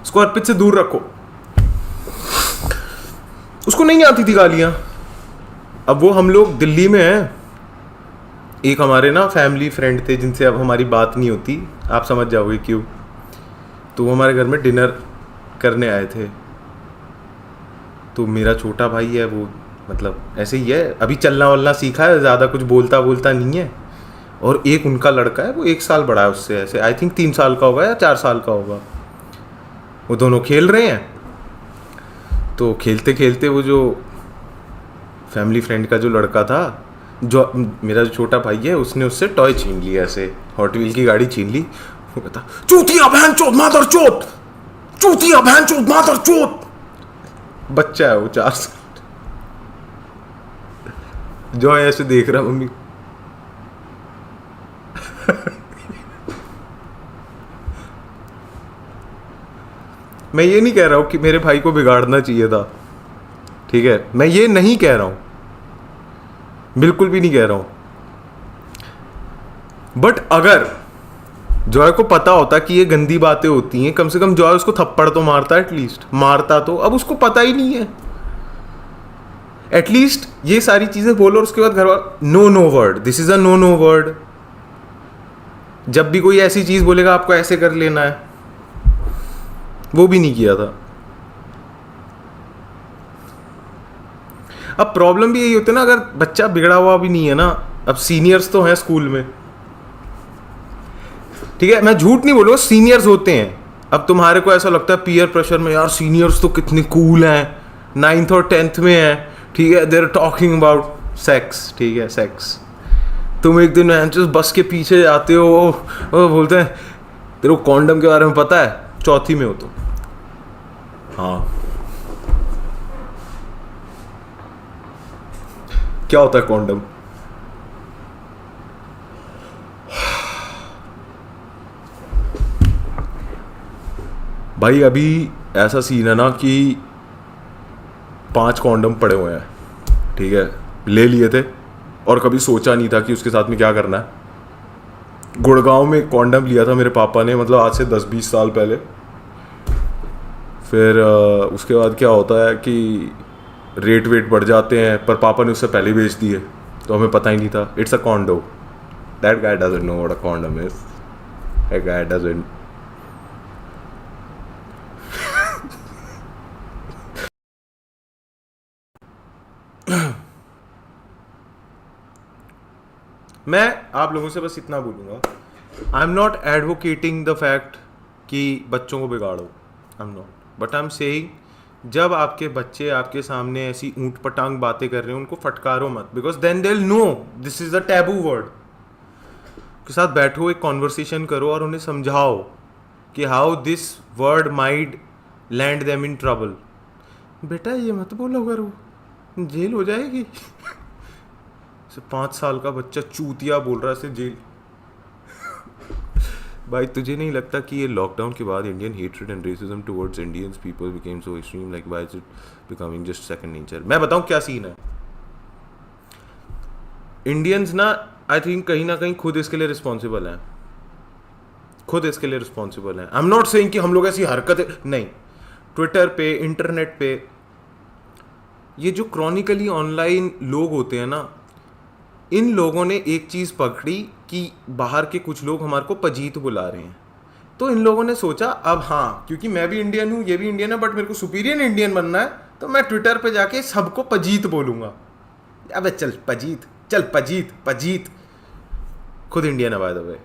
उसको अर्पित से दूर रखो। उसको नहीं आती थी गालियां। अब वो हम लोग दिल्ली में हैं, एक हमारे ना फैमिली फ्रेंड थे जिनसे अब हमारी बात नहीं होती, आप समझ जाओगे क्यों। तो वो हमारे घर में डिनर करने आए थे। तो मेरा छोटा भाई है वो, मतलब ऐसे ही है, अभी चलना वलना सीखा है, ज़्यादा कुछ बोलता बोलता नहीं है। और एक उनका लड़का है, वो 1 साल बड़ा है उससे, ऐसे आई थिंक 3 साल का होगा या 4 साल का होगा। वो दोनों खेल रहे हैं। तो खेलते खेलते वो जो फैमिली फ्रेंड का जो लड़का था, जो मेरा जो छोटा भाई है, उसने उससे टॉय छीन लिया, ऐसे हॉट व्हील की गाड़ी छीन ली। वो कहता चूतिया बहन चोद मादर चोद, चूतिया बहन चोद मादर चोद। बच्चा है वो 4 साल। जो ऐसे देख रहा मम्मी। मैं ये नहीं कह रहा हूँ कि मेरे भाई को बिगाड़ना चाहिए था, ठीक है, मैं ये नहीं कह रहा हूँ, बिल्कुल भी नहीं कह रहा हूँ। बट अगर जॉय को पता होता कि ये गंदी बातें होती हैं, कम से कम जॉय उसको थप्पड़ तो मारता, एटलीस्ट मारता तो। अब उसको पता ही नहीं है। एटलीस्ट ये सारी चीजें बोलो और उसके बाद घर वाले no no word, this is a no no word. जब भी कोई ऐसी चीज बोलेगा आपको ऐसे कर लेना है, वो भी नहीं किया था। अब प्रॉब्लम भी यही होती है ना, अगर बच्चा बिगड़ा हुआ भी नहीं है ना, अब सीनियर्स तो हैं स्कूल में, ठीक है, मैं झूठ नहीं बोलूँगा, सीनियर्स होते हैं। अब तुम्हारे को ऐसा लगता है पीयर प्रेशर में, यार सीनियर्स तो कितने कूल हैं, 9th और 10th में हैं, ठीक है, देर टॉकिंग अबाउट सेक्स, ठीक है, सेक्स। तुम एक दिन बस के पीछे आते हो, वो बोलते हैं तेरे को कॉन्डम के बारे में पता है, 4th में हो तो। हाँ, क्या होता है कॉन्डम? भाई अभी ऐसा सीन है ना कि 5 कॉन्डम पड़े हुए हैं, ठीक है, ले लिए थे और कभी सोचा नहीं था कि उसके साथ में क्या करना है। गुड़गांव में एक कॉन्डम लिया था मेरे पापा ने, मतलब आज से 10-20 साल पहले। फिर उसके बाद क्या होता है कि रेट वेट बढ़ जाते हैं, पर पापा ने उससे पहले बेच दिए, तो हमें पता ही नहीं था। It's a condo, that guy doesn't know what a condom is, that guy doesn't. मैं आप लोगों से बस इतना बोलूँगा, I am not advocating the fact कि बच्चों को बिगाड़ो, I am not, but I am saying जब आपके बच्चे आपके सामने ऐसी ऊंट पटांग बातें कर रहे हैं, उनको फटकारो मत, because then they will know this is a taboo word. के साथ बैठो, एक कॉन्वर्सेशन करो और उन्हें समझाओ कि how this word might land them in trouble. बेटा ये मत बोलो करो, जेल हो जाएगी। 5 साल का बच्चा चूतिया बोल रहा है, इसे जेल। भाई तुझे नहीं लगता कि ये लॉकडाउन के बाद Indian hatred and racism towards Indians people became so extreme, like why is it becoming just second nature? मैं बताऊं क्या सीन है। इंडियंस ना, आई थिंक कहीं ना कहीं खुद इसके लिए रिस्पॉन्सिबल हैं, खुद इसके लिए रिस्पॉन्सिबल हैं। आई एम नॉट सेइंग कि हम लोग ऐसी हरकतें नहीं, ट्विटर पे, इंटरनेट पे, ये जो क्रॉनिकली ऑनलाइन लोग होते हैं ना, इन लोगों ने एक चीज़ पकड़ी कि बाहर के कुछ लोग हमारे को पजीत बुला रहे हैं। तो इन लोगों ने सोचा अब हाँ, क्योंकि मैं भी इंडियन हूँ, ये भी इंडियन है, बट मेरे को सुपीरियर इंडियन बनना है, तो मैं ट्विटर पे जाके सबको पजीत बोलूँगा। अबे चल पजीत, चल पजीत, पजीत। खुद इंडियन है by the way.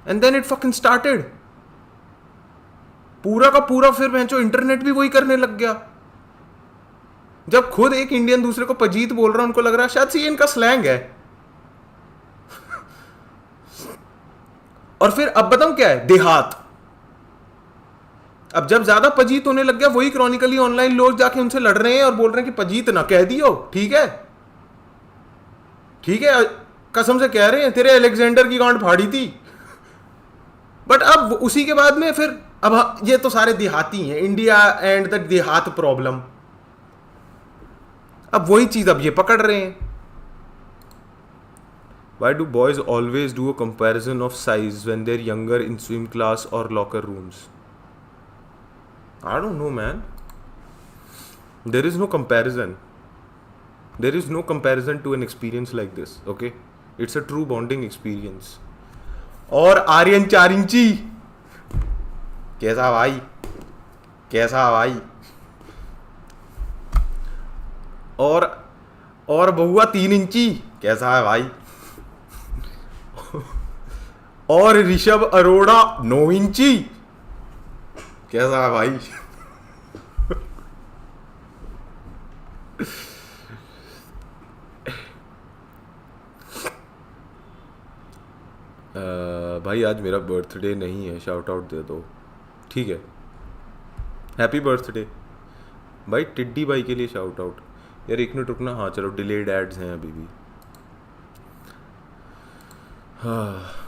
And then it fucking started. पूरा का पूरा फिर मैं जो इंटरनेट भी वही करने लग गया। जब खुद एक इंडियन दूसरे को पजीत बोल रहा है, उनको लग रहा है शायद से ये इनका स्लैंग है। और फिर अब बताऊं क्या है, देहात। अब जब ज्यादा पजीत होने लग गया, वही क्रॉनिकली ऑनलाइन लोग जाके उनसे लड़ रहे हैं और बोल रहे हैं कि पजीत ना कह दियो, ठीक है, ठीक है, कसम से कह रहे हैं तेरे अलेक्जेंडर की गांड फाड़ी थी। बट अब उसी के बाद में फिर अब ये तो सारे देहाती हैं, इंडिया एंड द देहात प्रॉब्लम। अब वही चीज अब ये पकड़ रहे हैं। Why do boys always do a comparison of size when they're younger in swim class or locker rooms? I don't know, man. There is no comparison. There is no comparison to an experience like this, okay? It's a true bonding experience. और आर्यन 4 इंची कैसा भाई, कैसा भाई? और बहुआ 3 इंची कैसा है भाई? और ऋषभ अरोड़ा 9 इंची कैसा है भाई? भाई आज मेरा बर्थडे नहीं है, शाउट आउट दे दो, ठीक है? हैप्पी बर्थडे भाई। टिड्डी भाई के लिए शाउट आउट। यार 1 मिनट रुकना। हाँ चलो, डिलेड एड्स हैं अभी भी। हाँ